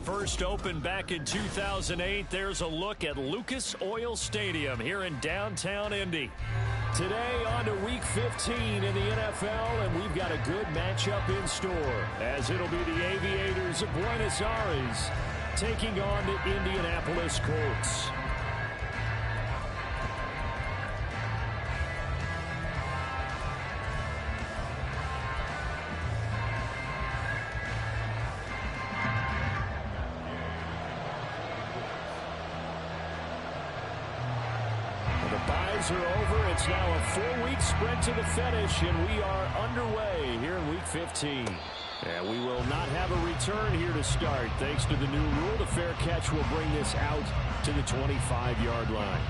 First opened back in 2008, there's a look at Lucas Oil Stadium here in downtown Indy. Today on to Week 15 in the NFL, and we've got a good matchup in store, as it'll be the Aviators of Buenos Aires taking on the Indianapolis Colts. Are over. It's now a 4-week sprint to the finish, and we are underway here in Week 15. And we will not have a return here to start. Thanks to the new rule, the fair catch will bring this out to the 25-yard line.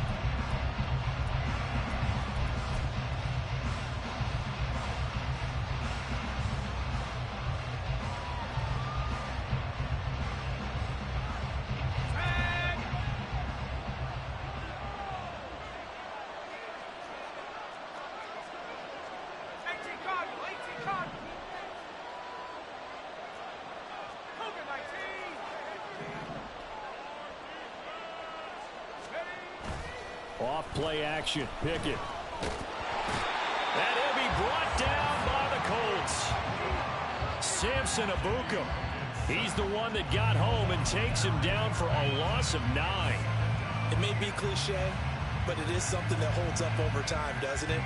Off play action. Pickett. And he'll be brought down by the Colts. Samson Ebukam. He's the one that got home and takes him down for a loss of 9. It may be cliche, but it is something that holds up over time, doesn't it?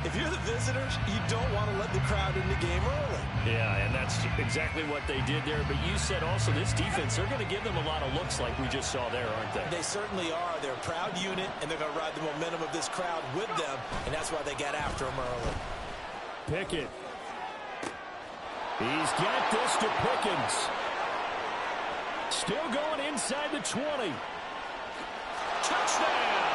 If you're the visitors, you don't want to let the crowd in the game early. Yeah, and that's exactly what they did there. But you said also this defense, they're going to give them a lot of looks like we just saw there, aren't they? They certainly are. They're a proud unit, and they're going to ride the momentum of this crowd with them, and that's why they got after them early. Pickett. He's got this to Pickens. Still going inside the 20. Touchdown!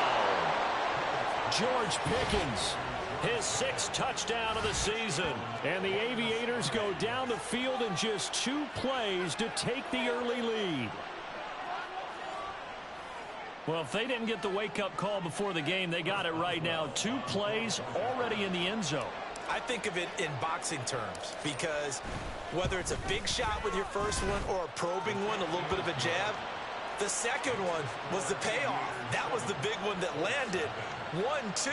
George Pickens. His 6th touchdown of the season. And the Aviators go down the field in just 2 plays to take the early lead. Well, if they didn't get the wake-up call before the game, they got it right now. 2 plays already in the end zone. I think of it in boxing terms, because whether it's a big shot with your first one or a probing one, a little bit of a jab, the second one was the payoff. That was the big one that landed. 1-2,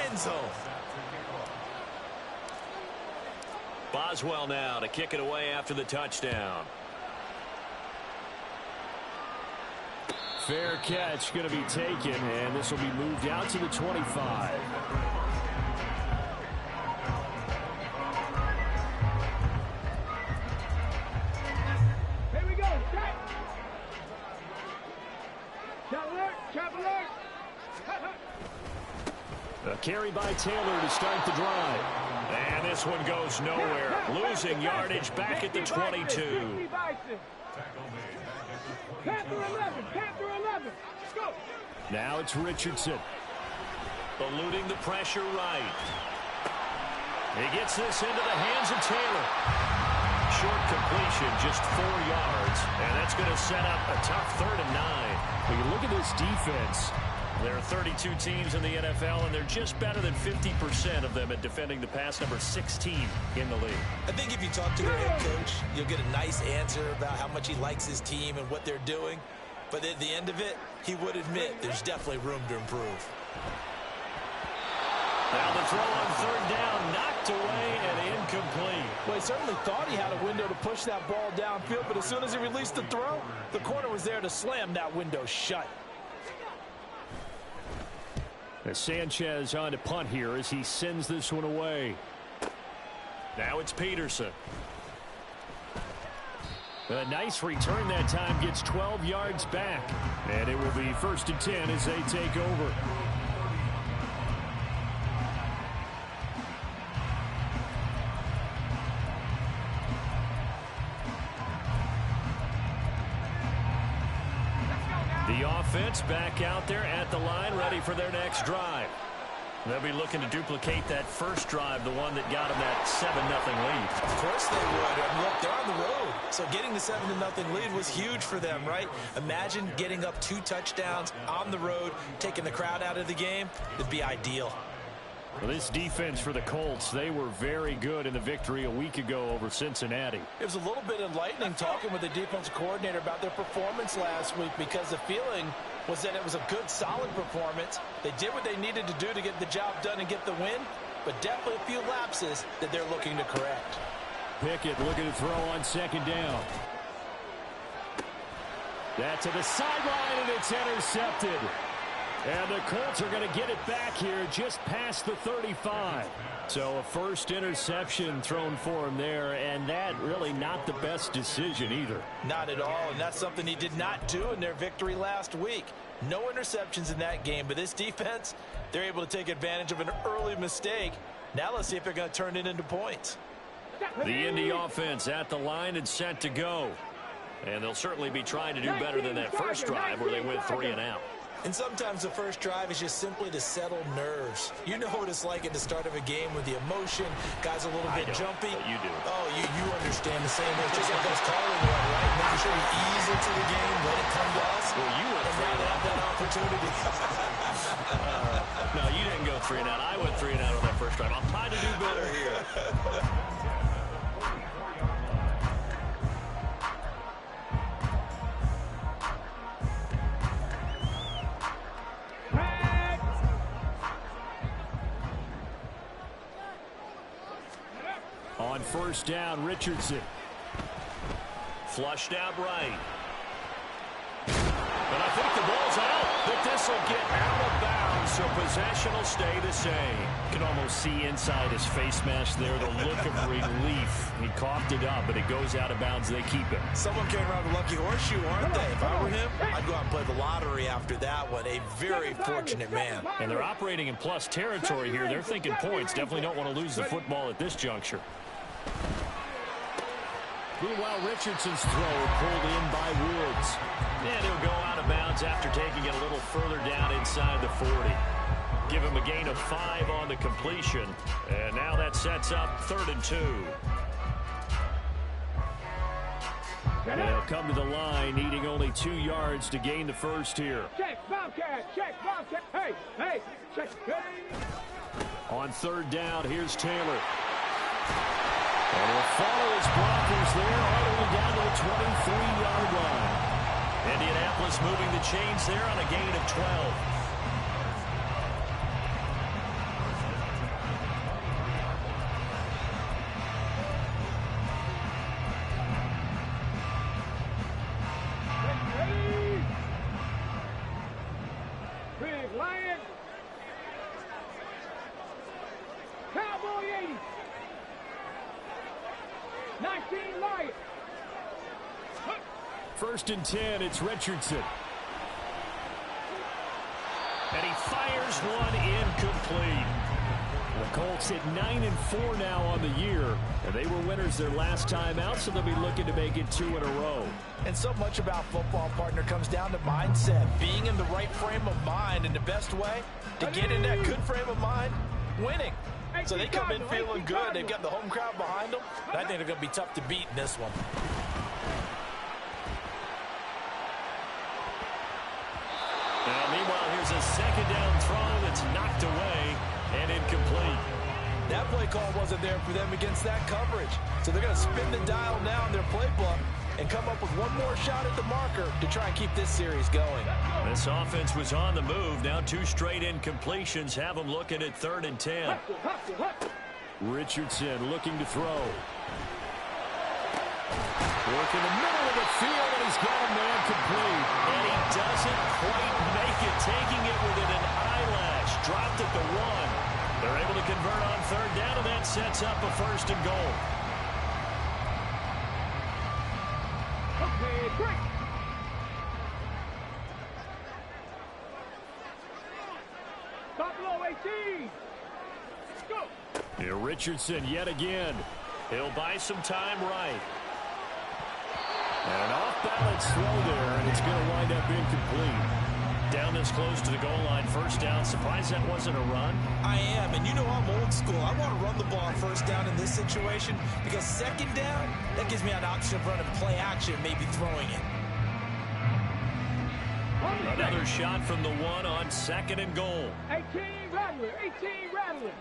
end zone. Boswell now to kick it away after the touchdown. Fair catch going to be taken, and this will be moved out to the 25. Here we go. Set. Chop alert. Chop alert. A carry by Taylor to start the drive. And this one goes nowhere. Losing yardage back at the 22. Panther 11. Panther 11. Let's go. Now it's Richardson. Eluding the pressure right. He gets this into the hands of Taylor. Short completion, just 4 yards. And that's going to set up a tough 3rd and 9. When you look at this defense, there are 32 teams in the NFL, and they're just better than 50% of them at defending the pass, number 16 in the league. I think if you talk to their head coach, you'll get a nice answer about how much he likes his team and what they're doing. But at the end of it, he would admit there's definitely room to improve. Now the throw on 3rd down, knocked away and incomplete. Well, he certainly thought he had a window to push that ball downfield, but as soon as he released the throw, the corner was there to slam that window shut. As Sanchez on to punt here as he sends this one away. Now it's Peterson. A nice return that time, gets 12 yards back. And it will be 1st and 10 as they take over. The offense back out there at the line, ready for their next drive. They'll be looking to duplicate that first drive, the one that got them that 7-0 lead. Of course they would. And look, they're on the road. So getting the 7-0 lead was huge for them, right? Imagine getting up 2 touchdowns on the road, taking the crowd out of the game. It'd be ideal. Well, this defense for the Colts, they were very good in the victory a week ago over Cincinnati. It was a little bit enlightening talking with the defensive coordinator about their performance last week, because the feeling was that it was a good, solid performance. They did what they needed to do to get the job done and get the win, but definitely a few lapses that they're looking to correct. Pickett looking to throw on second down. That to the sideline, and it's intercepted. And the Colts are going to get it back here just past the 35. So a first interception thrown for him there, and that really not the best decision either. Not at all, and that's something he did not do in their victory last week. No interceptions in that game, but this defense, they're able to take advantage of an early mistake. Now let's see if they're going to turn it into points. The Indy offense at the line and set to go. And they'll certainly be trying to do better than that first drive where they went 3 and out. And sometimes the first drive is just simply to settle nerves. You know what it's like at the start of a game with the emotion. Guys a little bit jumpy. You do. Oh, you understand the same way. It's just like us calling one, right? Making sure we ease into the game, let it come to us. Well, you went 3 and out. That opportunity. No, you didn't go 3 and out. I went 3 and out on that first drive. I'm trying to do better here. On first down, Richardson. Flushed out right. But I think the ball's out. But this will get out of bounds, so possession will stay the same. You can almost see inside his face mask there the look of relief. He coughed it up, but it goes out of bounds. They keep it. Someone came around with a lucky horseshoe, aren't they? If I were him, I'd go out and play the lottery after that one. A very fortunate man. And they're operating in plus territory here. They're thinking points. Definitely don't want to lose the football at this juncture. Meanwhile, Richardson's throw pulled in by Woods. And he'll go out of bounds after taking it a little further down inside the 40. Give him a gain of 5 on the completion. And now that sets up 3rd and 2. They'll come to the line, needing only 2 yards to gain the first here. Check, Bobcat, check, Bobcat. Hey, check. On 3rd down, here's Taylor. And he'll follow his blockers there all the way down to the 23-yard line. Indianapolis moving the chains there on a gain of 12. Big Lion. Cowboy 80. 19 Lion. 1st and 10, it's Richardson. And he fires one incomplete. The Colts hit 9-4 now on the year. And they were winners their last time out, so they'll be looking to make it 2 in a row. And so much about football, partner, comes down to mindset. Being in the right frame of mind, and the best way to get in that good frame of mind, winning. So they come in feeling good. They've got the home crowd behind them. And I think they're going to be tough to beat in this one. Now, meanwhile, here's a 2nd down throw that's knocked away and incomplete. That play call wasn't there for them against that coverage. So they're going to spin the dial now in their playbook and come up with one more shot at the marker to try and keep this series going. This offense was on the move. Now 2 straight incompletions have them looking at 3rd and 10. Richardson looking to throw. Work in the middle of the field, and he's got a man complete. And he doesn't quite make it, taking it within an eyelash. Dropped at the 1. They're able to convert on 3rd down, and that sets up a 1st and goal. Okay, great. Buffalo 18. Go. Here Richardson yet again. He'll buy some time right. And an off-balance throw there, and it's going to wind up incomplete. Down this close to the goal line, 1st down. Surprised that wasn't a run? I am, and you know I'm old school. I want to run the ball on 1st down in this situation because 2nd down, that gives me an option of running play action, maybe throwing it. Another shot from the one on 2nd and goal. 18 Rattler, 18 Rattler.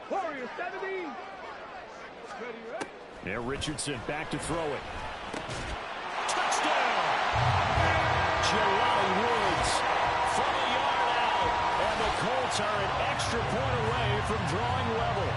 Warrior 70. Ready? Now Richardson back to throw it. Touchdown! Jelani Woods from a yard out. And the Colts are an extra point away from drawing level.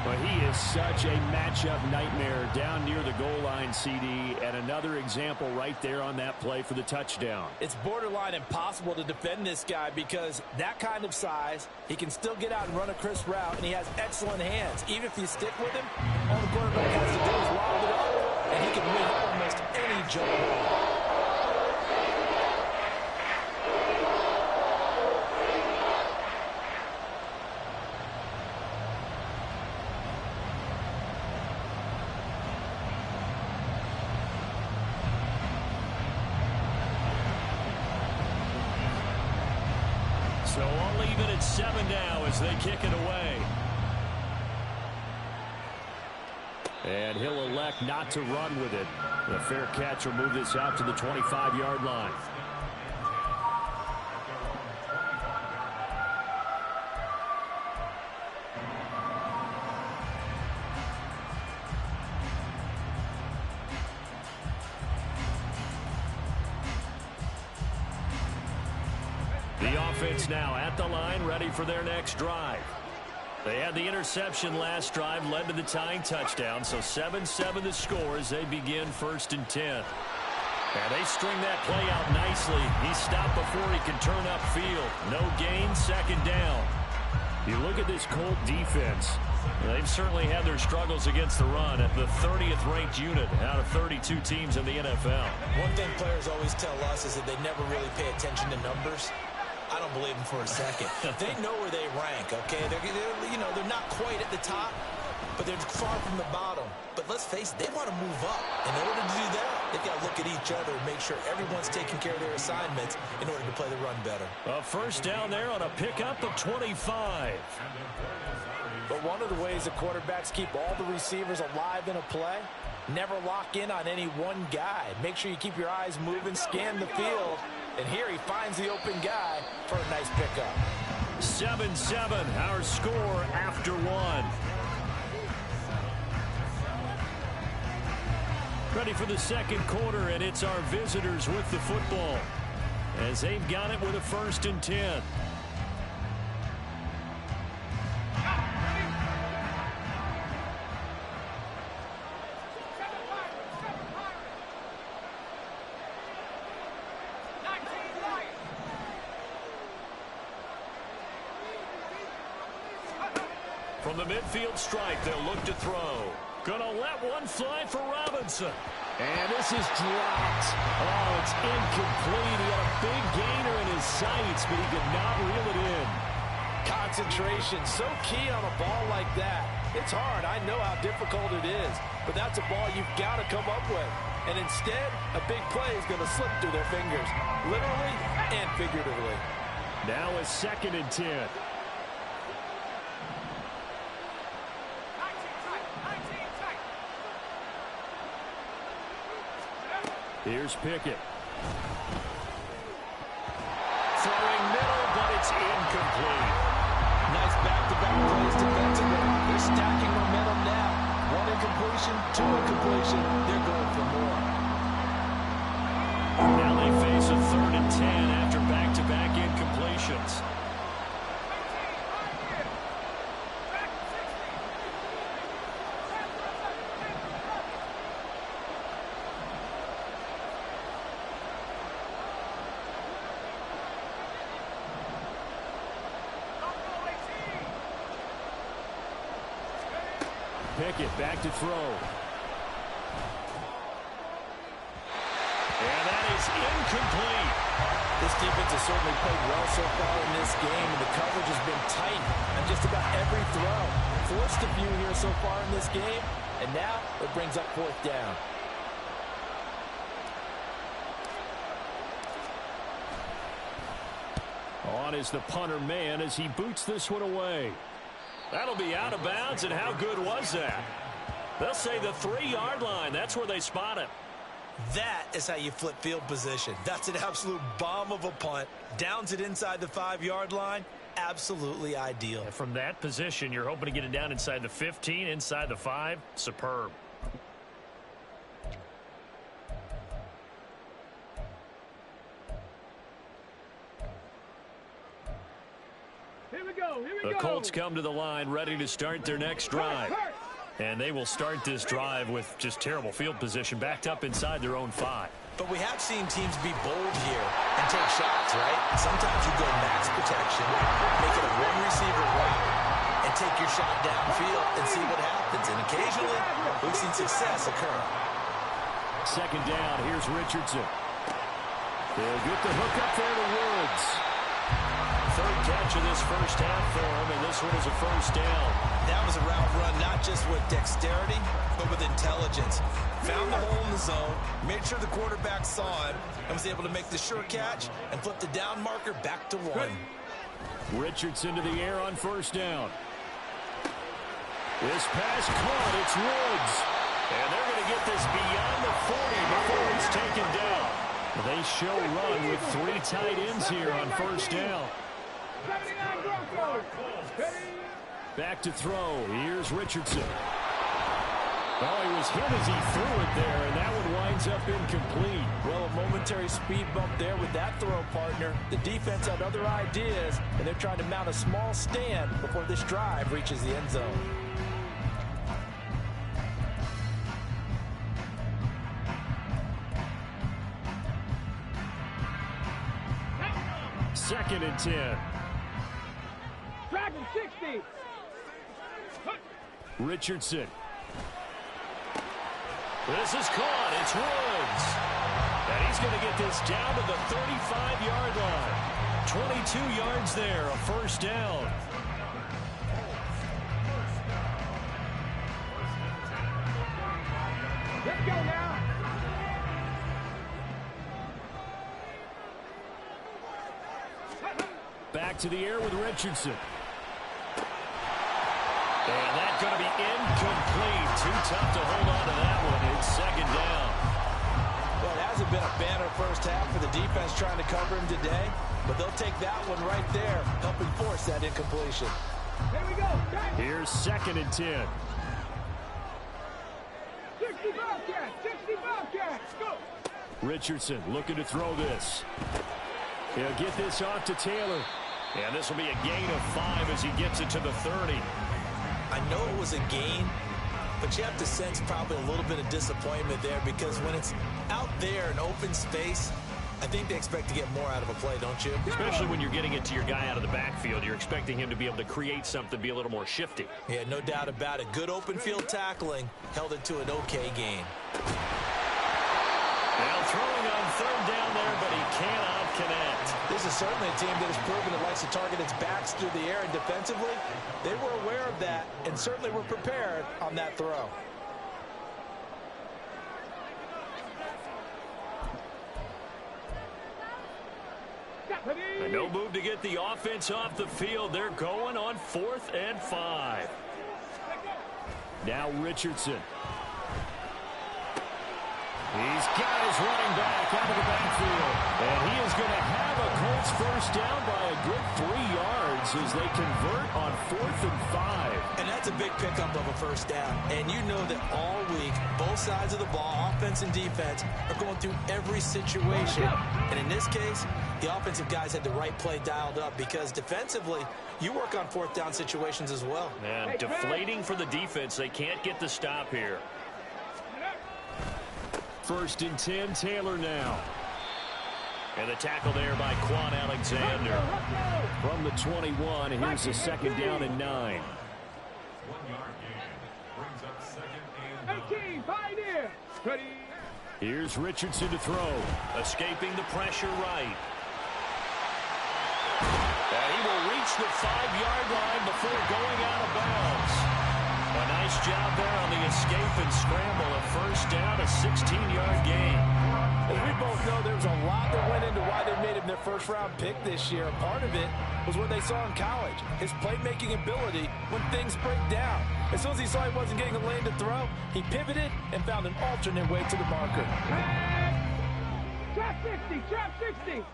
But he is such a matchup nightmare down near the goal line, CD, and another example right there on that play for the touchdown. It's borderline impossible to defend this guy because that kind of size, he can still get out and run a crisp route, and he has excellent hands. Even if you stick with him, all the quarterback has to do is lob it up, and he can win almost any jump ball. So all even at 7 now as they kick it away. And he'll elect not to run with it. The fair catch will move this out to the 25-yard line. The offense now at the line, ready for their next drive. They had the interception last drive, led to the tying touchdown, so 7-7 the score as they begin 1st and 10. And they string that play out nicely. He stopped before he can turn upfield. No gain, 2nd down. You look at this Colt defense. They've certainly had their struggles against the run at the 30th ranked unit out of 32 teams in the NFL. One thing players always tell us is that they never really pay attention to numbers. I don't believe them for a second. They know where they rank, okay? They're not quite at the top, but they're far from the bottom. But let's face it, they want to move up. In order to do that, they've got to look at each other and make sure everyone's taking care of their assignments in order to play the run better. A 1st down there on a pickup of 25. But one of the ways the quarterbacks keep all the receivers alive in a play, never lock in on any one guy. Make sure you keep your eyes moving, scan the field. And here he finds the open guy for a nice pickup. 7-7, our score after 1. Ready for the 2nd quarter, and it's our visitors with the football as they've got it with a 1st and 10. From the midfield stripe, they'll look to throw. Gonna let one fly for Robinson. And this is dropped. Oh, it's incomplete. He had a big gainer in his sights, but he could not reel it in. Concentration, so key on a ball like that. It's hard. I know how difficult it is, but that's a ball you've got to come up with. And instead, a big play is going to slip through their fingers, literally and figuratively. Now a 2nd and 10. Here's Pickett. Throwing middle, but it's incomplete. Nice back-to-back plays defensively. They're stacking momentum now. 1 incompletion, 2 incompletion. They're going for more. Now they face a 3rd and 10 after back-to-back incompletions. Pickett back to throw. And that is incomplete. This defense has certainly played well so far in this game, and the coverage has been tight on just about every throw. Forced a few here so far in this game, and now it brings up 4th down. On is the punter man as he boots this one away. That'll be out of bounds, and how good was that? They'll say the 3-yard line. That's where they spot it. That is how you flip field position. That's an absolute bomb of a punt. Downs it inside the 5-yard line. Absolutely ideal. And from that position, you're hoping to get it down inside the 15, inside the 5. Superb. Here we go. The Colts come to the line ready to start their next drive. And they will start this drive with just terrible field position backed up inside their own 5. But we have seen teams be bold here and take shots, right? Sometimes you go max protection, make it a one-receiver route, and take your shot downfield and see what happens. And occasionally, we've seen success occur. Second down, here's Richardson. They'll get the hook up there to Woods. Third catch of this first half for him, and this one is a first down. That was a route run not just with dexterity, but with intelligence. Found the hole in the zone, made sure the quarterback saw him, and was able to make the sure catch and flip the down marker back to 1. Richardson to the air on first down. This pass caught, it's Woods. And they're going to get this beyond the 40 before it's taken down. They show run with 3 tight ends here on first down. Back to throw. Here's Richardson. Oh, he was hit as he threw it there, and that one winds up incomplete. Well, a momentary speed bump there with that throw, partner. The defense had other ideas, and they're trying to mount a small stand before this drive reaches the end zone. Second and 10. Dragon 60. Richardson. This is caught. It's Woods. And he's going to get this down to the 35-yard line. 22 yards there, a first down. Let's go now. Back to the air with Richardson. And that's going to be incomplete. Too tough to hold on to that one. It's second down. Well, it hasn't been a banner first half for the defense trying to cover him today, but they'll take that one right there, helping force that incompletion. Here we go. Here's second and 10. 60 Bobcats. 60 Bobcats. Go. Richardson looking to throw this. He'll get this off to Taylor. And this will be a gain of 5 as he gets it to the 30. I know it was a gain, but you have to sense probably a little bit of disappointment there because when it's out there in open space, I think they expect to get more out of a play, don't you? Especially when you're getting it to your guy out of the backfield. You're expecting him to be able to create something, be a little more shifty. Yeah, no doubt about it. Good open field tackling held it to an okay gain. Now throwing on third down there, but he cannot connect. This is certainly a team that has proven it likes to target its backs through the air, and defensively, they were aware of that and certainly were prepared on that throw. And no move to get the offense off the field. They're going on 4th and 5. Now Richardson. He's got his running back out of the backfield. And he is going to have a Colts first down by a good 3 yards as they convert on 4th and 5. And that's a big pickup of a first down. And you know that all week, both sides of the ball, offense and defense, are going through every situation. And in this case, the offensive guys had the right play dialed up because defensively, you work on 4th down situations as well. And deflating for the defense. They can't get the stop here. 1st and 10, Taylor now. And the tackle there by Quan Alexander. From the 21, here's a second down and 9. 18, Pioneer. Ready. Here's Richardson to throw. Escaping the pressure right. And he will reach the 5-yard line before going out of bounds. A nice job there on the escape and scramble. A first down, a 16-yard gain. As we both know, there's a lot that went into why they made him their first-round pick this year. Part of it was what they saw in college, his playmaking ability when things break down. As soon as he saw he wasn't getting a lane to throw, he pivoted and found an alternate way to the marker. Trap 60, trap 60.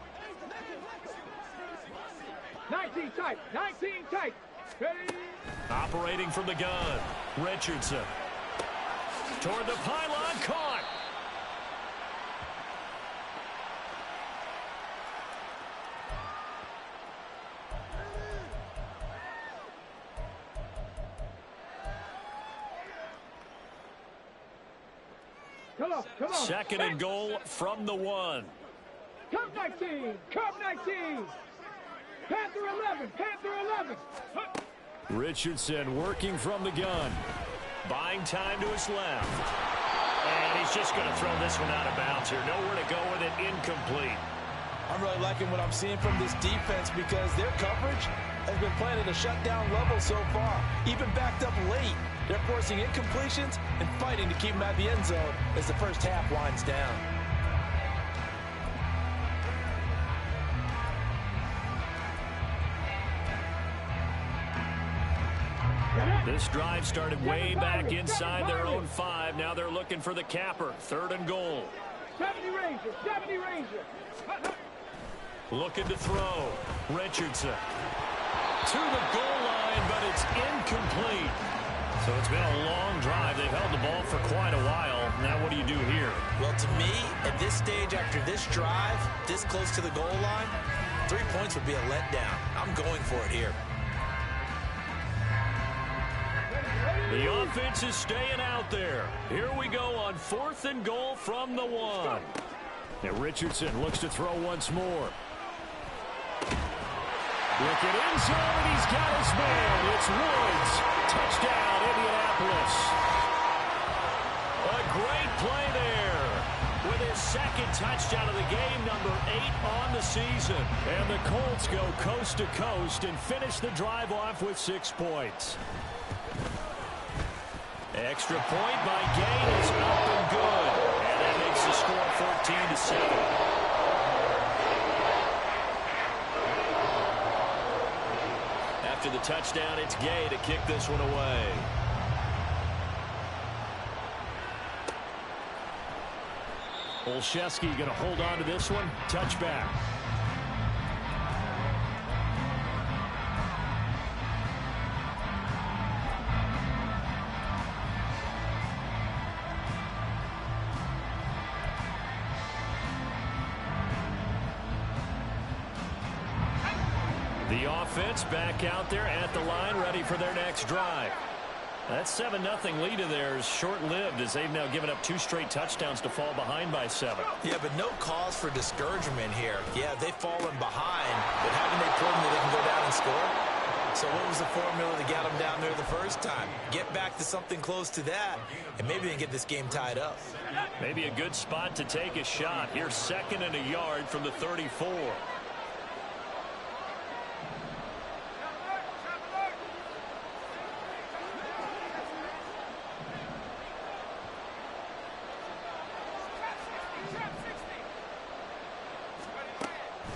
19 tight, 19 tight. Ready? Operating from the gun, Richardson. Toward the pylon, caught. Come on, come on. Second and goal from the 1. Come 19, come 19. Panther 11, Panther 11. Richardson working from the gun. Buying time to his left. And he's just going to throw this one out of bounds here. Nowhere to go with it. Incomplete. I'm really liking what I'm seeing from this defense because their coverage has been playing at a shutdown level so far. Even backed up late, they're forcing incompletions and fighting to keep them at the end zone as the first half winds down. This drive started way back inside their own 5. Now they're looking for the capper. Third and goal. 70 Ranger, 70 Ranger. Looking to throw. Richardson. To the goal line, but it's incomplete. So it's been a long drive. They've held the ball for quite a while. Now what do you do here? Well, to me, at this stage, after this drive, this close to the goal line, 3 points would be a letdown. I'm going for it here. The offense is staying out there. Here we go on 4th and goal from the 1. Now Richardson looks to throw once more. Looking in zone, and he's got his man. It's Woods. Touchdown, Indianapolis. A great play there. With his second touchdown of the game, number 8 on the season. And the Colts go coast to coast and finish the drive off with 6 points. Extra point by Gay is up and good. And that makes the score 14-7. After the touchdown, it's Gay to kick this one away. Olszewski going to hold on to this one. Touchback. The offense back out there at the line, ready for their next drive. That 7-0 lead of theirs short-lived as they've now given up 2 straight touchdowns to fall behind by 7. Yeah, but no cause for discouragement here. Yeah, they've fallen behind, but haven't they proven that they can go down and score? So what was the formula to get them down there the first time? Get back to something close to that, and maybe they can get this game tied up. Maybe a good spot to take a shot. Here's 2nd and a yard from the 34.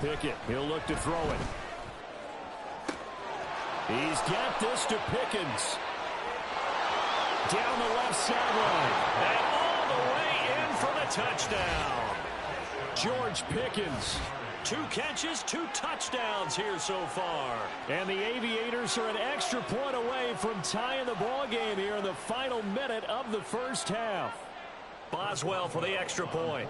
Pickett, he'll look to throw it. He's got this to Pickens. Down the left sideline. And all the way in for the touchdown. George Pickens. 2 catches, 2 touchdowns here so far. And the Aviators are an extra point away from tying the ball game here in the final minute of the first half. Boswell for the extra point.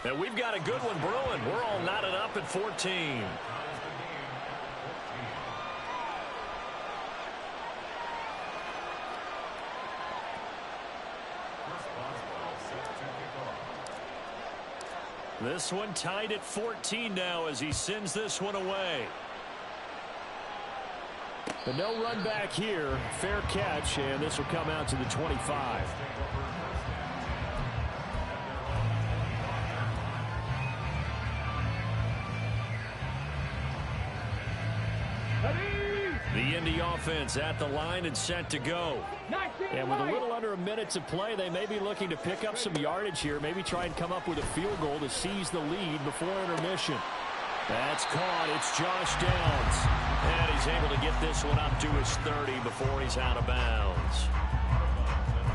And we've got a good one brewing. We're all knotted up at 14. This one tied at 14 now as he sends this one away. But no run back here. Fair catch, and this will come out to the 25. Indy offense at the line and set to go. And with a little under a minute to play, they may be looking to pick up some yardage here, maybe try and come up with a field goal to seize the lead before intermission. That's caught. It's Josh Downs. And he's able to get this one up to his 30 before he's out of bounds.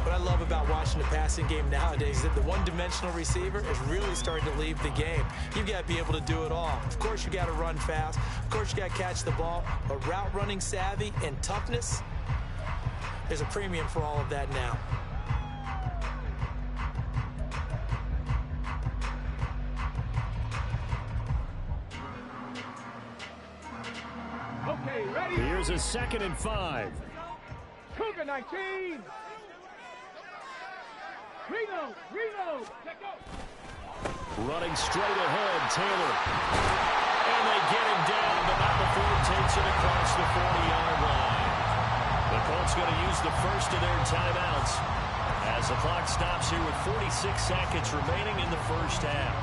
What I love about watching the passing game nowadays is that the one-dimensional receiver is really starting to leave the game. You've got to be able to do it all. Of course, you got to run fast. Of course, you got to catch the ball. But route running savvy and toughness, there's a premium for all of that now. Okay, ready? Here's a 2nd and 5. Cougar 19. Reload. Let go. Running straight ahead, Taylor. And they get him down, but not before he takes it across the 40-yard line. The Colts going to use the first of their timeouts as the clock stops here with 46 seconds remaining in the first half.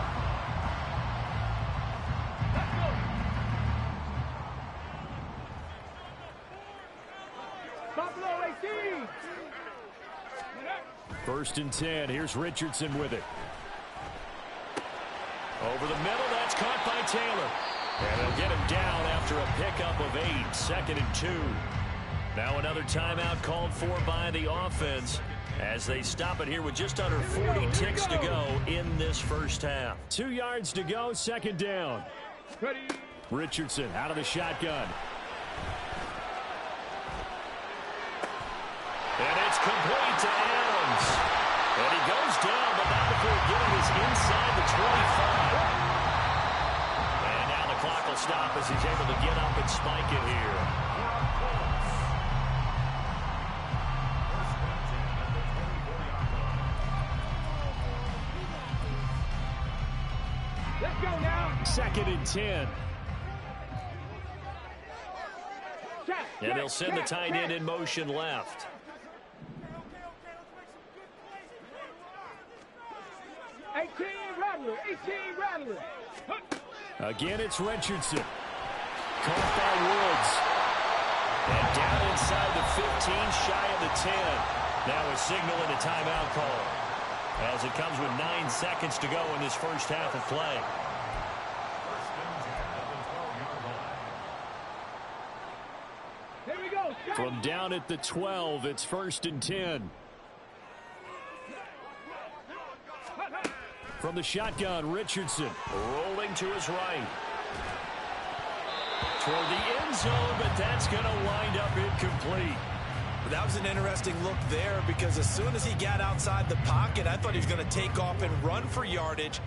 Buffalo 18. 1st and 10. Here's Richardson with it. Over the middle. That's caught by Taylor. And they'll get him down after a pickup of 8. 2nd and 2. Now another timeout called for by the offense as they stop it here with just under 40 ticks to go in this first half. 2 yards to go. 2nd down. Ready. Richardson out of the shotgun. And it's complete to Adams. And he goes down, but not before getting this inside the 25. And now the clock will stop as he's able to get up and spike it here. Let's go now. 2nd and 10. And they'll send the tight end in motion left. Rattler. Again, it's Richardson. Caught by Woods. And down inside the 15, shy of the 10. Now a signal and a timeout call as it comes with 9 seconds to go in this first half of play. Here we go. From down at the 12, it's 1st and 10. From the shotgun, Richardson rolling to his right. Toward the end zone, but that's going to wind up incomplete. That was an interesting look there because as soon as he got outside the pocket, I thought he was going to take off and run for yardage.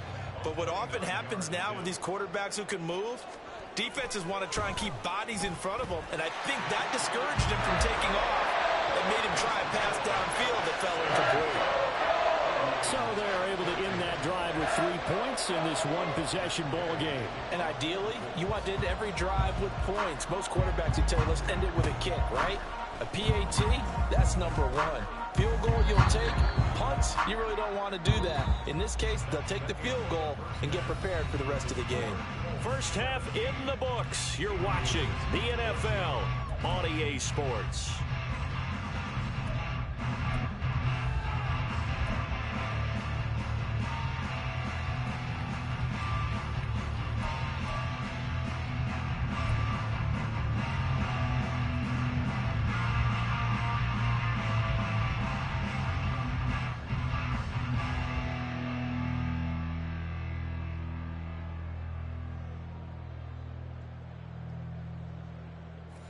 But what often happens now with these quarterbacks who can move, defenses want to try and keep bodies in front of them, and I think that discouraged him from taking off and made him try a pass downfield that fell incomplete. So they're able to end that drive with 3 points in this one-possession ball game. And ideally, you want to end every drive with points. Most quarterbacks would tell you, let's end it with a kick, right? A PAT, that's number 1. Field goal you'll take. Punts, you really don't want to do that. In this case, they'll take the field goal and get prepared for the rest of the game. First half in the books. You're watching the NFL on EA Sports.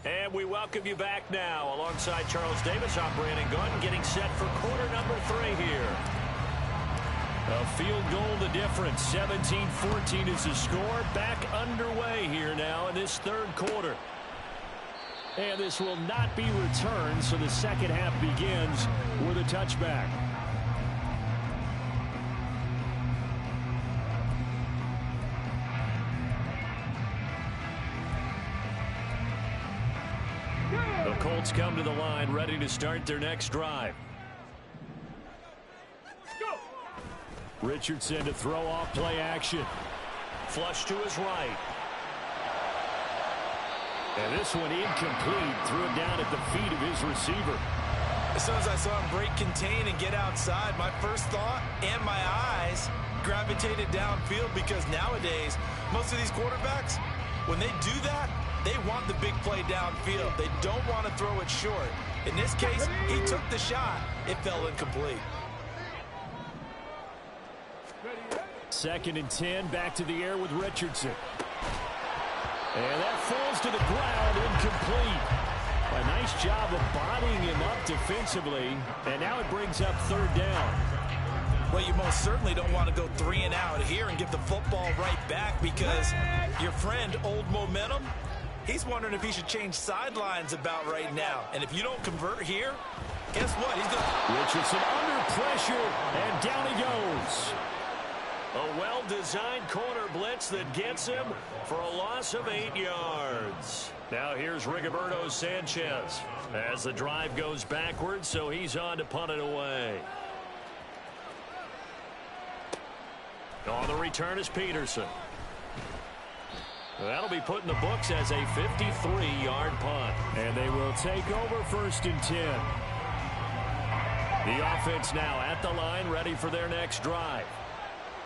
And we welcome you back now. Alongside Charles Davis, I'm Brandon Gunn, getting set for quarter number 3 here. A field goal the difference. 17-14 is the score. Back underway here now in this third quarter. And this will not be returned, so the second half begins with a touchback. The Colts come to the line, ready to start their next drive. Go. Richardson to throw off play action. Flush to his right. And this one incomplete. Threw it down at the feet of his receiver. As soon as I saw him break contain and get outside, my first thought and my eyes gravitated downfield, because nowadays, most of these quarterbacks, when they do that, they want the big play downfield. They don't want to throw it short. In this case, he took the shot. It fell incomplete. 2nd and 10, back to the air with Richardson. And that falls to the ground, incomplete. A nice job of bodying him up defensively, and now it brings up 3rd down. Well, you most certainly don't want to go 3 and out here and give the football right back, because your friend, Old Momentum, he's wondering if he should change sidelines about right now. And if you don't convert here, guess what? He's going Richardson under pressure, and down he goes. A well-designed corner blitz that gets him for a loss of 8 yards. Now here's Rigoberto Sanchez as the drive goes backwards, so he's on to punt it away. On the return is Peterson. That'll be put in the books as a 53-yard punt. And they will take over 1st and 10. The offense now at the line, ready for their next drive.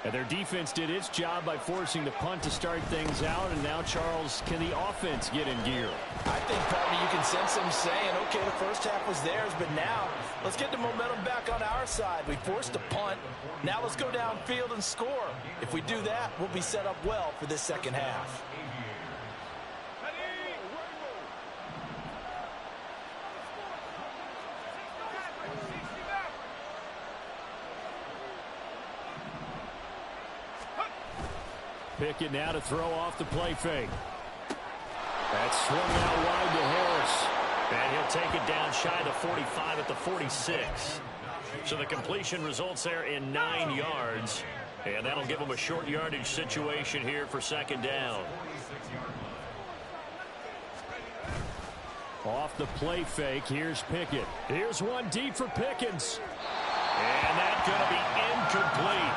And their defense did its job by forcing the punt to start things out. And now, Charles, can the offense get in gear? I think, partner, you can sense them saying, okay, the first half was theirs, but now let's get the momentum back on our side. We forced a punt. Now let's go downfield and score. If we do that, we'll be set up well for this second half. Pickett now to throw off the play fake. That's swung out wide to Harris. And he'll take it down shy of the 45 at the 46. So the completion results there in 9 yards. And that'll give him a short yardage situation here for 2nd down. Off the play fake, here's Pickett. Here's one deep for Pickens. And that's going to be incomplete.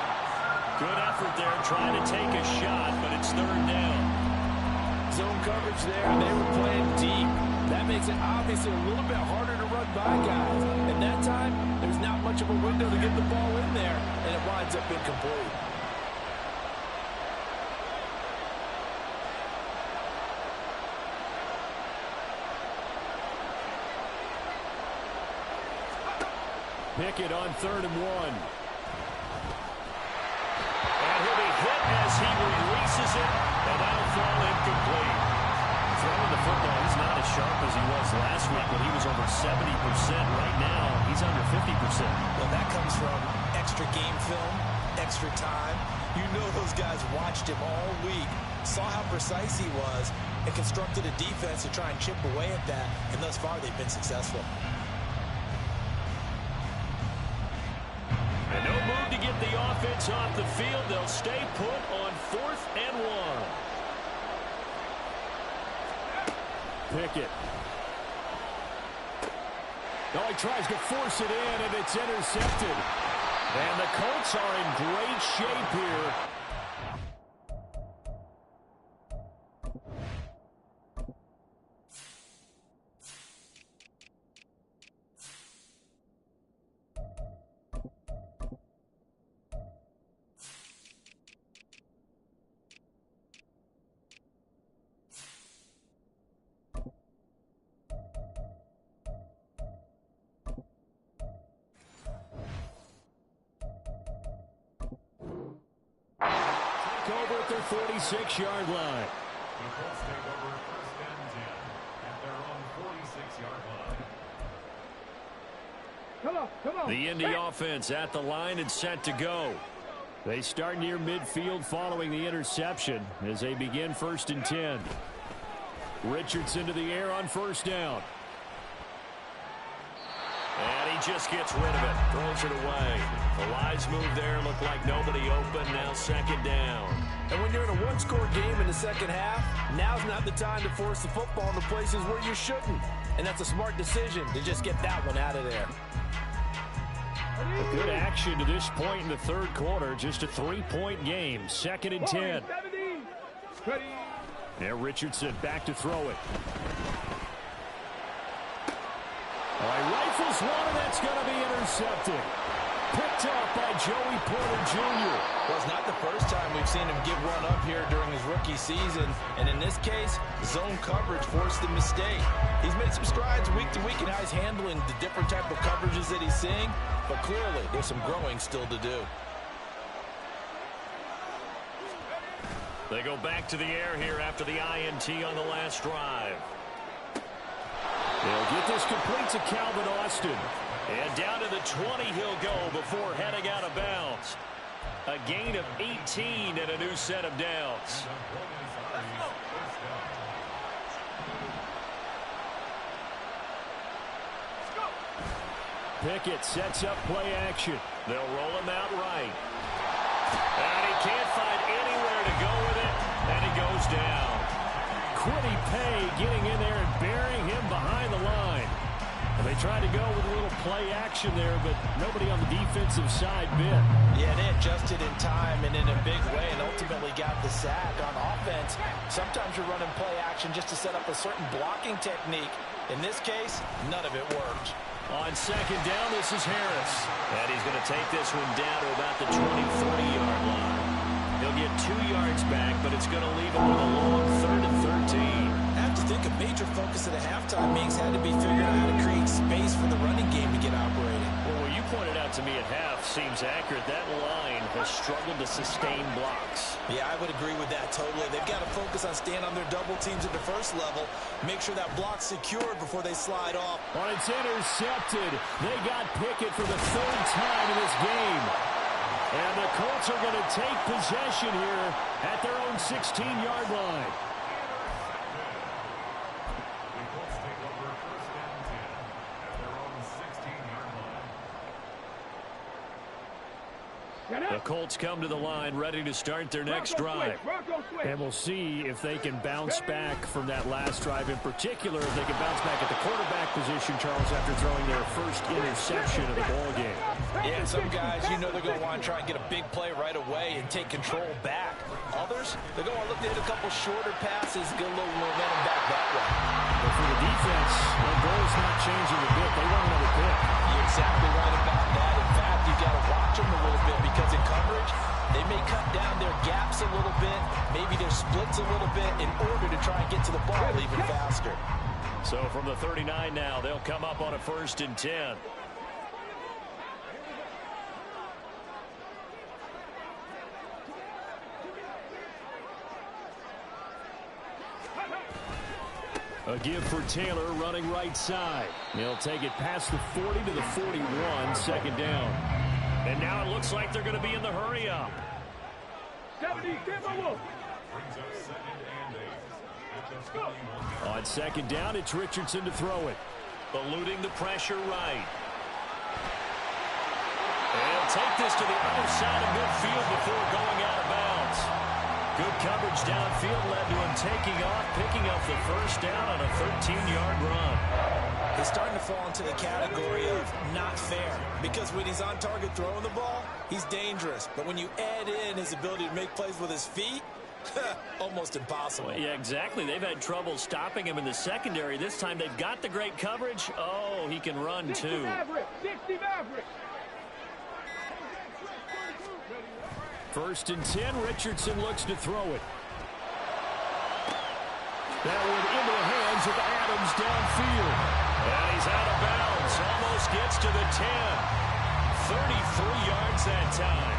Good effort there trying to take a shot, but it's 3rd down. Zone coverage there, and they were playing deep. That makes it obviously a little bit harder to run by guys. And that time, there's not much of a window to get the ball in there, and it winds up incomplete. Pickett on 3rd and 1. He'll be hit as he releases it, and that'll fall incomplete. Throwing the football, he's not as sharp as he was last week when he was over 70%. Right now, he's under 50%. Well, that comes from extra game film, extra time. You know those guys watched him all week, saw how precise he was, and constructed a defense to try and chip away at that, and thus far they've been successful. And no move to get the offense off the field. They'll stay put on 4th and 1. Pickett. Now he tries to force it in, and it's intercepted. And the Colts are in great shape here. Over at their 46-yard line. The Colts take over 1st and 10 at their own 46-yard line. Come on. The Indy offense at the line and set to go. They start near midfield following the interception as they begin 1st and 10. Richardson to the air on 1st down. And he just gets rid of it. Throws it away. The Lions move there. Looked like nobody open. Now 2nd down. And when you're in a one-score game in the second half, now's not the time to force the football into places where you shouldn't. And that's a smart decision to just get that one out of there. A good action to this point in the 3rd quarter. Just a 3-point game. 2nd and 10. Now Richardson back to throw it. All right, rifles one, and that's going to be intercepted. Picked up by Joey Porter Jr. Well, it's not the first time we've seen him give one up here during his rookie season. And in this case, zone coverage forced the mistake. He's made some strides week to week in how he's handling the different type of coverages that he's seeing. But clearly, there's some growing still to do. They go back to the air here after the INT on the last drive. They'll get this complete to Calvin Austin. And down to the 20 he'll go before heading out of bounds. A gain of 18 and a new set of downs. Pickett sets up play action. They'll roll him out right. And he can't find anywhere to go with it, and he goes down. Kwity Paye getting in there and burying him behind the line. And they tried to go with a little play action there, but nobody on the defensive side bit. Yeah, they adjusted in time and in a big way and ultimately got the sack. On offense, sometimes you're running play action just to set up a certain blocking technique. In this case, none of it worked. On second down, this is Harris. And he's going to take this one down to about the 20-40-yard line. He'll get 2 yards back, but it's going to leave him with a long 3rd and 13. I have to think a major focus at a halftime means had to be figuring out how to create space for the running game to get operating. Well, what you pointed out to me at half seems accurate. That line has struggled to sustain blocks. Yeah, I would agree with that totally. They've got to focus on staying on their double teams at the first level, make sure that block's secured before they slide off. Well, it's intercepted. They got Pickett for the 3rd time in this game. And the Colts are going to take possession here at their own 16-yard line. The Colts take over 1st and 10 at their own 16-yard line. The Colts come to the line ready to start their next drive. And we'll see if they can bounce back from that last drive. In particular, if they can bounce back at the quarterback position, Charles, after throwing their first interception of the ball game. Yeah, some guys, you know they're going to want to try and get a big play right away and take control back. Others, they're going to look to hit a couple shorter passes, get a little momentum back that way. But for the defense, their goal is not changing a bit. They want another pick. You're exactly right about that. In fact, you've got to watch them a little bit because in coverage, they may cut down their gaps a little bit, maybe their splits a little bit in order to try and get to the ball even faster. So from the 39 now, they'll come up on a 1st and 10. A give for Taylor running right side. He'll take it past the 40 to the 41, 2nd down. And now it looks like they're going to be in the hurry up. 70, give a look. Brings up 2nd and 8 at the 21. On 2nd down, it's Richardson to throw it. Eluding the pressure right. And take this to the other side of midfield before going out of bounds. Good coverage downfield led to him taking off, picking up the 1st down on a 13-yard run. He's starting to fall into the category of not fair because when he's on target throwing the ball, he's dangerous. But when you add in his ability to make plays with his feet, almost impossible. Well, yeah, exactly. They've had trouble stopping him in the secondary. This time they've got the great coverage. Oh, he can run too. 60 Maverick. 1st and 10, Richardson looks to throw it. That one into the hands of Adams downfield. And he's out of bounds. Almost gets to the 10. 33 yards that time.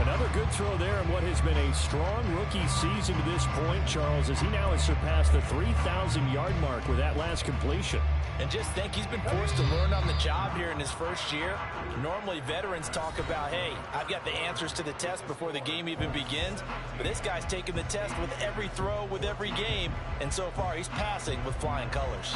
Another good throw there in what has been a strong rookie season to this point, Charles, as he now has surpassed the 3,000-yard mark with that last completion. And just think, he's been forced to learn on the job here in his first year. Normally, veterans talk about, hey, I've got the answers to the test before the game even begins. But this guy's taking the test with every throw, with every game. And so far, he's passing with flying colors.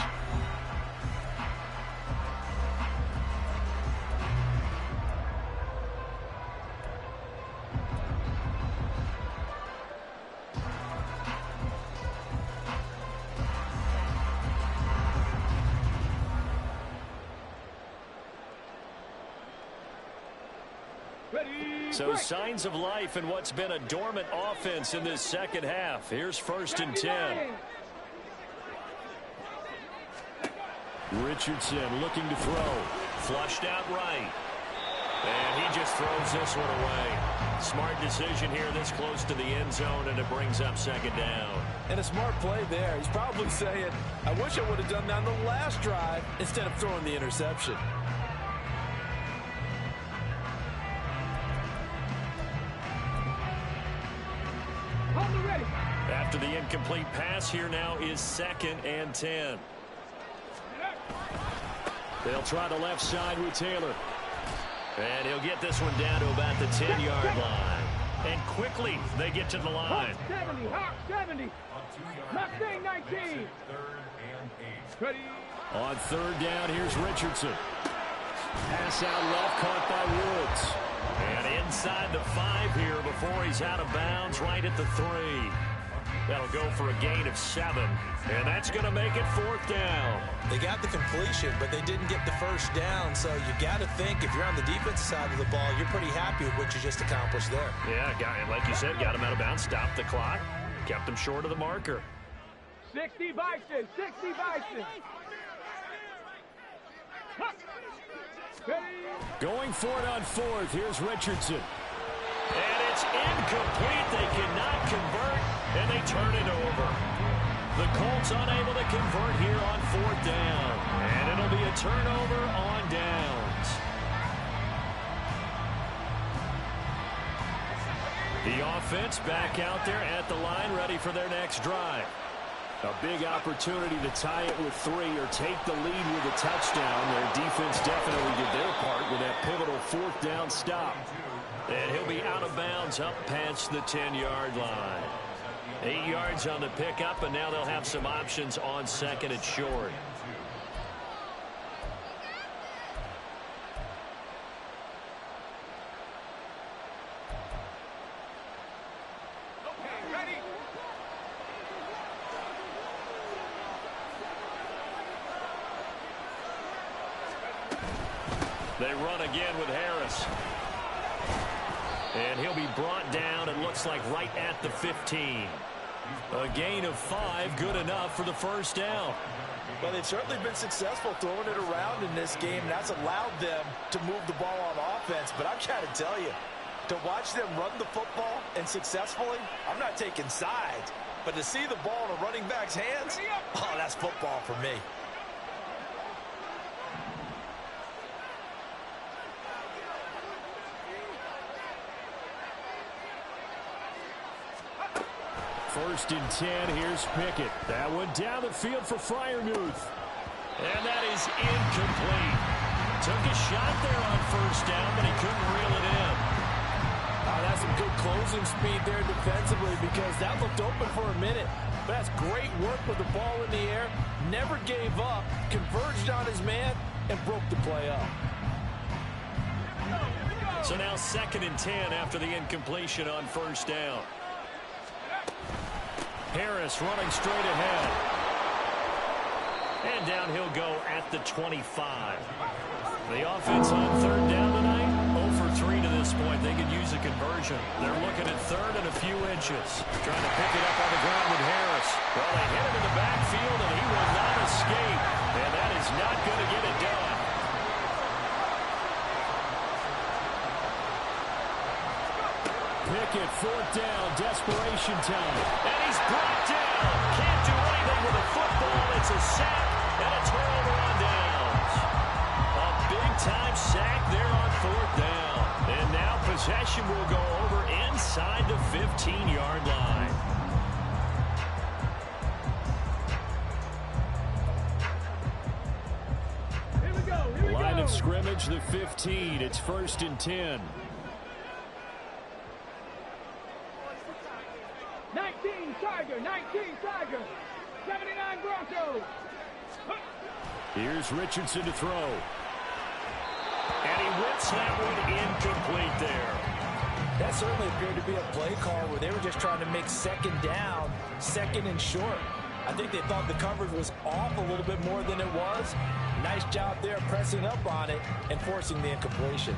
So signs of life in what's been a dormant offense in this second half. Here's 1st and 10. Richardson looking to throw. Flushed out right. And he just throws this one away. Smart decision here this close to the end zone, and it brings up 2nd down. And a smart play there. He's probably saying, I wish I would have done that on the last drive instead of throwing the interception. After the incomplete pass, here now is 2nd and 10. They'll try the left side with Taylor. And he'll get this one down to about the 10-yard line. And quickly, they get to the line. 70, Hawk 70. Mustang 19. 3rd and 8. On 3rd down, here's Richardson. Pass out left, caught by Woods. And inside the 5 here before he's out of bounds, right at the 3. That'll go for a gain of 7. And that's going to make it 4th down. They got the completion, but they didn't get the first down. So you got to think if you're on the defensive side of the ball, you're pretty happy with what you just accomplished there. Yeah, like you said, got him out of bounds, stopped the clock, kept him short of the marker. 60 Bison, 60 Bison. Going for it on 4th, here's Richardson. And it's incomplete. They cannot convert, and they turn it over. The Colts unable to convert here on 4th down. And it'll be a turnover on downs. The offense back out there at the line, ready for their next drive. A big opportunity to tie it with 3 or take the lead with a touchdown. Their defense definitely did their part with that pivotal 4th down stop. And he'll be out of bounds up past the 10-yard line. 8 yards on the pickup, and now they'll have some options on 2nd and short. They run again with Harris. And he'll be brought down, it looks like right at the 15. A gain of 5, good enough for the 1st down. Well, they've certainly been successful throwing it around in this game, and that's allowed them to move the ball on offense. But I've got to tell you, to watch them run the football and successfully, I'm not taking sides. But to see the ball in a running back's hands, oh, that's football for me. First and 10, here's Pickett. That one down the field for Freiermuth. And that is incomplete. Took a shot there on 1st down, but he couldn't reel it in. That's some good closing speed there defensively, because that looked open for a minute. But that's great work with the ball in the air. Never gave up, converged on his man, and broke the play up. So now 2nd and 10 after the incompletion on 1st down. Harris running straight ahead. And down he'll go at the 25. The offense on 3rd down tonight, 0 for 3 to this point. They could use a conversion. They're looking at 3rd and a few inches. Trying to pick it up on the ground with Harris. Well, they hit him in the backfield, and he will not escape. And that is not going to get it done. Pickett, 4th down, desperation time. And he's brought down. Can't do anything with the football. It's a sack and a turnover on downs. A big-time sack there on 4th down. And now possession will go over inside the 15-yard line. Here we go. Line of scrimmage, the 15. It's 1st and 10. 19 Tiger, 19 Tiger, 79 Broncos. Here's Richardson to throw. And he whips that one incomplete there. That certainly appeared to be a play call where they were just trying to make 2nd down, 2nd and short. I think they thought the coverage was off a little bit more than it was. Nice job there pressing up on it and forcing the incompletion.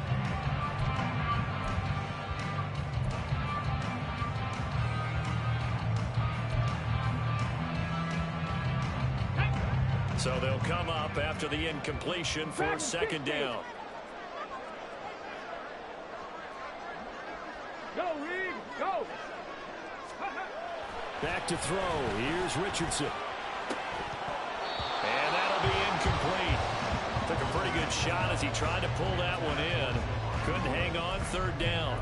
So they'll come up after the incompletion for second down. Go, Reed, go. Back to throw. Here's Richardson. And that'll be incomplete. Took a pretty good shot as he tried to pull that one in. Couldn't hang on, third down.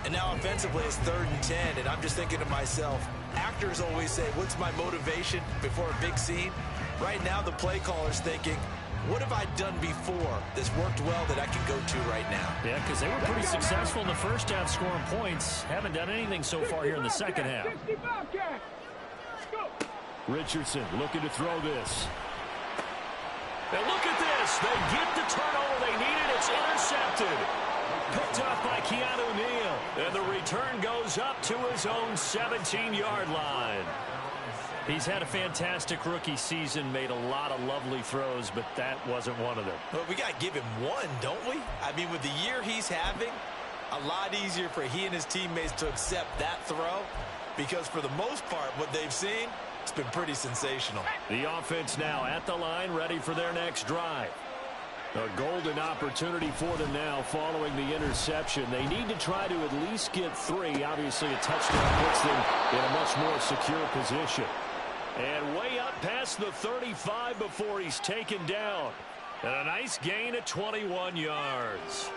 And now offensively it's 3rd and 10, and I'm just thinking to myself, actors always say, what's my motivation before a big scene? Right now the play caller's thinking, what have I done before that's worked well that I can go to right now? Yeah, because they were pretty successful in the first half scoring points. Haven't done anything so far here in the second half. Richardson looking to throw this. And look at this. They get the turnover they needed. It's intercepted. Picked off by Keanu Neal. And the return goes up to his own 17-yard line. He's had a fantastic rookie season, made a lot of lovely throws, but that wasn't one of them. Well, we got to give him one, don't we? I mean, with the year he's having, a lot easier for he and his teammates to accept that throw because for the most part, what they've seen, it's been pretty sensational. The offense now at the line, ready for their next drive. A golden opportunity for them now following the interception. They need to try to at least get 3. Obviously, a touchdown puts them in a much more secure position. And way up past the 35 before he's taken down. And a nice gain of 21 yards.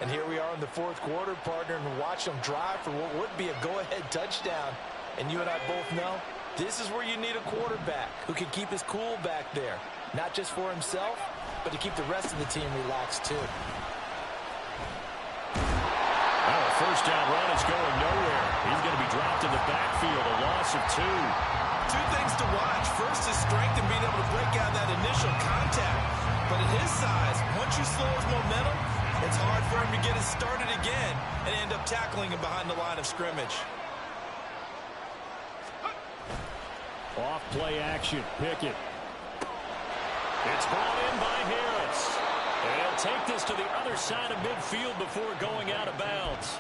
And here we are in the 4th quarter, partner, and watch them drive for what would be a go-ahead touchdown. And you and I both know this is where you need a quarterback who can keep his cool back there. Not just for himself, but to keep the rest of the team relaxed too. Well, a first down run is going nowhere. He's going to be dropped in the backfield, a loss of 2. 2 things to watch. First is strength and being able to break out that initial contact. But at his size, once you slow his momentum, it's hard for him to get it started again and end up tackling him behind the line of scrimmage. Off play action. Pickett. It's brought in by Harris. And he'll take this to the other side of midfield before going out of bounds.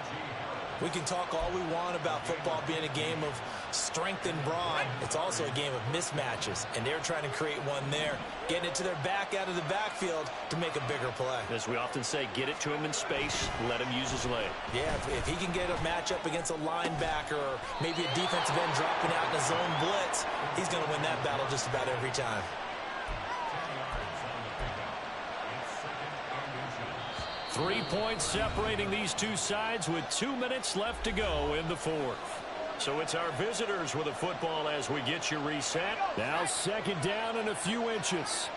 We can talk all we want about football being a game of strength and brawn. It's also a game of mismatches, and they're trying to create one there, getting it to their back out of the backfield to make a bigger play. As we often say, get it to him in space, let him use his leg. Yeah, if he can get a matchup against a linebacker or maybe a defensive end dropping out in a zone blitz, he's going to win that battle just about every time. 3 points separating these two sides with 2 minutes left to go in the 4th. So it's our visitors with a football as we get you reset. Now second down and a few inches.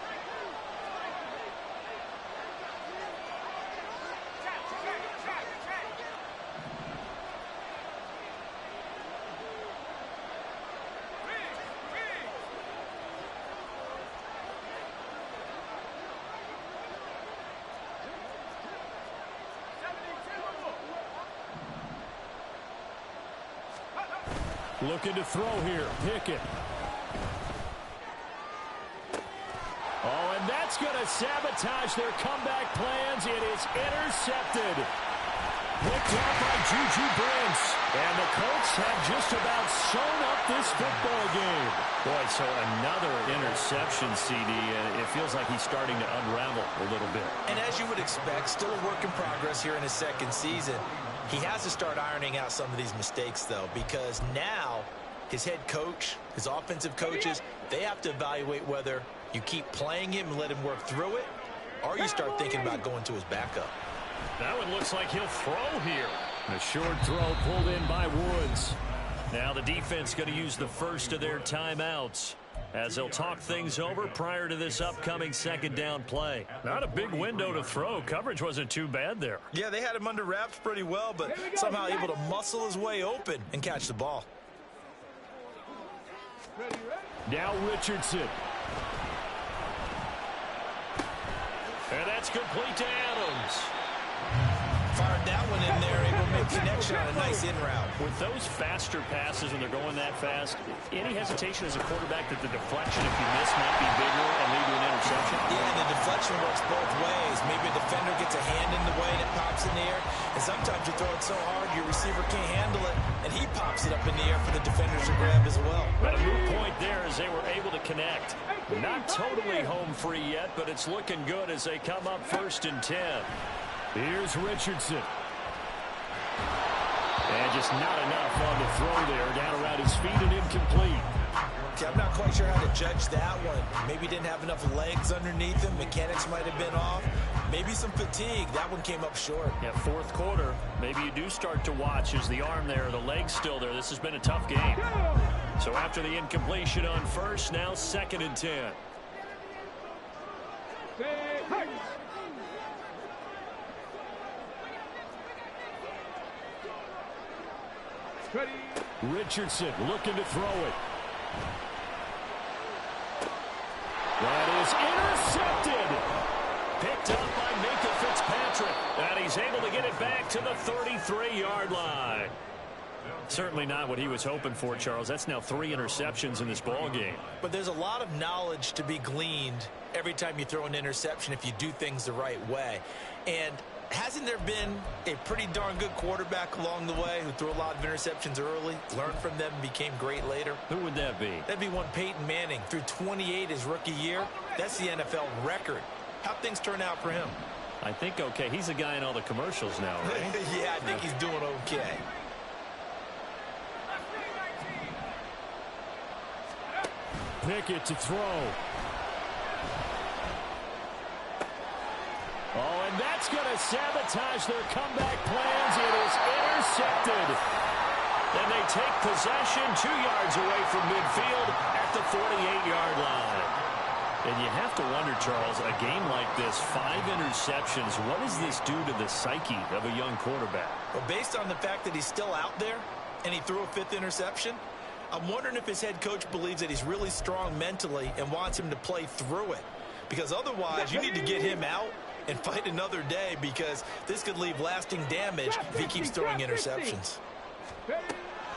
Looking to throw here. Pickett. Oh, and that's going to sabotage their comeback plans. It is intercepted. Picked up by Juju Brents. And the Colts have just about sewn up this football game. Boy, so another interception, CD. It feels like he's starting to unravel a little bit. And as you would expect, still a work in progress here in his 2nd season. He has to start ironing out some of these mistakes, though, because now his head coach, his offensive coaches, they have to evaluate whether you keep playing him and let him work through it, or you start thinking about going to his backup. That one looks like he'll throw here. A short throw pulled in by Woods. Now the defense going to use the first of their timeouts as they'll talk things over prior to this upcoming second down play. Not a big window to throw. Coverage wasn't too bad there. Yeah, they had him under wraps pretty well, but somehow able to muscle his way open and catch the ball. Now Richardson. And that's complete to Adams. Fired that one in there, able to make connection on a nice in route. With those faster passes when they're going that fast, any hesitation as a quarterback that the deflection, if you miss, might be bigger and lead to an interception? Yeah, the deflection works both ways. Maybe a defender gets a hand in the way and it pops in the air, And sometimes you throw it so hard your receiver can't handle it, and he pops it up in the air for the defenders to grab as well. But a moot point there as they were able to connect. Not totally home free yet, but it's looking good as they come up 1st and 10. Here's Richardson. And just not enough on the throw there. Down around his feet and incomplete. Okay, I'm not quite sure how to judge that one. Maybe didn't have enough legs underneath him. Mechanics might have been off. Maybe some fatigue. That one came up short. Yeah, 4th quarter. Maybe you do start to watch as the arm there, the leg's still there. This has been a tough game. So after the incompletion on 1st, now 2nd and 10. Richardson looking to throw it. That is intercepted. Picked up by Minkah Fitzpatrick. And he's able to get it back to the 33-yard line. Certainly not what he was hoping for, Charles. That's now 3 interceptions in this ball game. But there's a lot of knowledge to be gleaned every time you throw an interception if you do things the right way. And hasn't there been a pretty darn good quarterback along the way who threw a lot of interceptions early, learned from them, and became great later? Who would that be? That'd be one Peyton Manning. Threw 28 his rookie year. That's the NFL record. How'd things turn out for him? I think okay. He's a guy in all the commercials now, right? Yeah, I think he's doing okay. Pickett to throw. Oh, and that's going to sabotage their comeback plans. It is intercepted. And they take possession 2 yards away from midfield at the 48-yard line. And you have to wonder, Charles, a game like this, 5 interceptions, what does this do to the psyche of a young quarterback? Well, based on the fact that he's still out there and he threw a 5th interception, I'm wondering if his head coach believes that he's really strong mentally and wants him to play through it. Because otherwise, you need to get him out and fight another day, because this could leave lasting damage if he keeps throwing interceptions.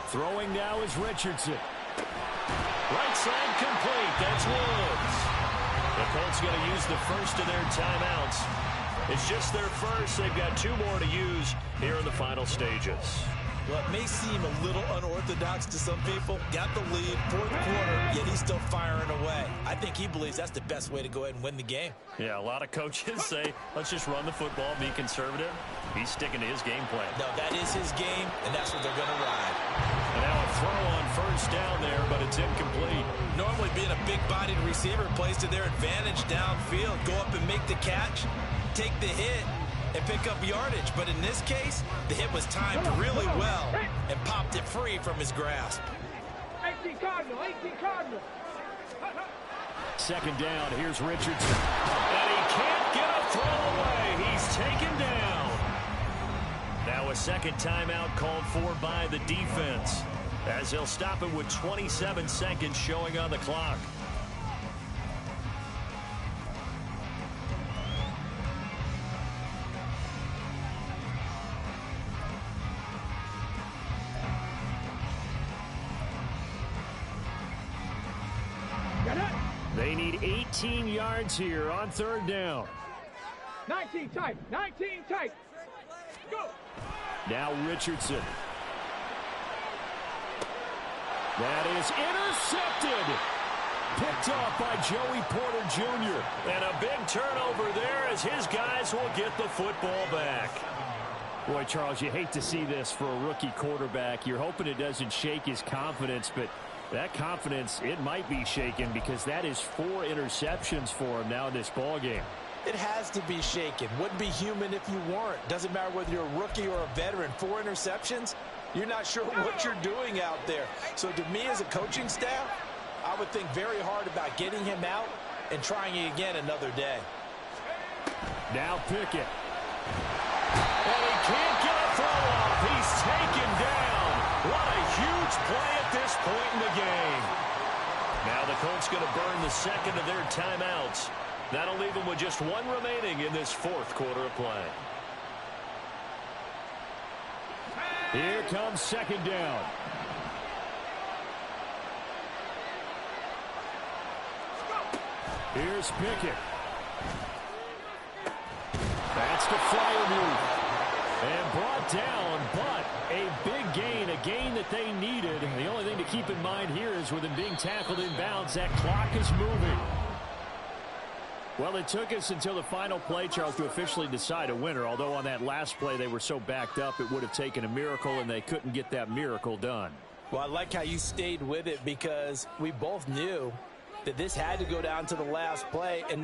Throwing now is Richardson. Right side complete. That's Woods. The Colts going to use the first of their timeouts. It's just their first. They've got 2 more to use here in the final stages. Well, it may seem a little unorthodox to some people. Got the lead, 4th quarter, yet he's still firing away. I think he believes that's the best way to go ahead and win the game. Yeah, a lot of coaches say, let's just run the football, be conservative. He's sticking to his game plan. No, that is his game, and that's what they're going to ride. And now a throw on 1st down there, but it's incomplete. Normally being a big-bodied receiver plays to their advantage downfield. Go up and make the catch, take the hit, and pick up yardage. But in this case, the hit was timed really well and popped it free from his grasp. 18 Cardinal, 18 Cardinal. 2nd down, here's Richardson. And he can't get a throw away. He's taken down. Now a 2nd timeout called for by the defense, as they'll stop it with 27 seconds showing on the clock. They need 18 yards here on 3rd down. 19 tight, 19 tight. Go. Now Richardson. That is intercepted. Picked off by Joey Porter Jr. And a big turnover there as his guys will get the football back. Boy, Charles, you hate to see this for a rookie quarterback. You're hoping it doesn't shake his confidence, but that confidence, it might be shaken, because that is 4 interceptions for him now in this ball game. It has to be shaken. Wouldn't be human if you weren't. Doesn't matter whether you're a rookie or a veteran. 4 interceptions, you're not sure what you're doing out there. So to me as a coaching staff, I would think very hard about getting him out and trying it again another day. Now Pickett. And he can't get a throw off. He's taken down. What a huge play at this point in the game. Now the Colts going to burn the 2nd of their timeouts. That'll leave them with just 1 remaining in this 4th quarter of play. Here comes 2nd down. Here's Pickett. That's the flyer move. And brought down, but a big gain, a gain that they needed. The only thing to keep in mind here is with him being tackled inbounds, that clock is moving. Well, it took us until the final play, Charles, to officially decide a winner, although on that last play they were so backed up it would have taken a miracle, and they couldn't get that miracle done. Well, I like how you stayed with it because we both knew that this had to go down to the last play. And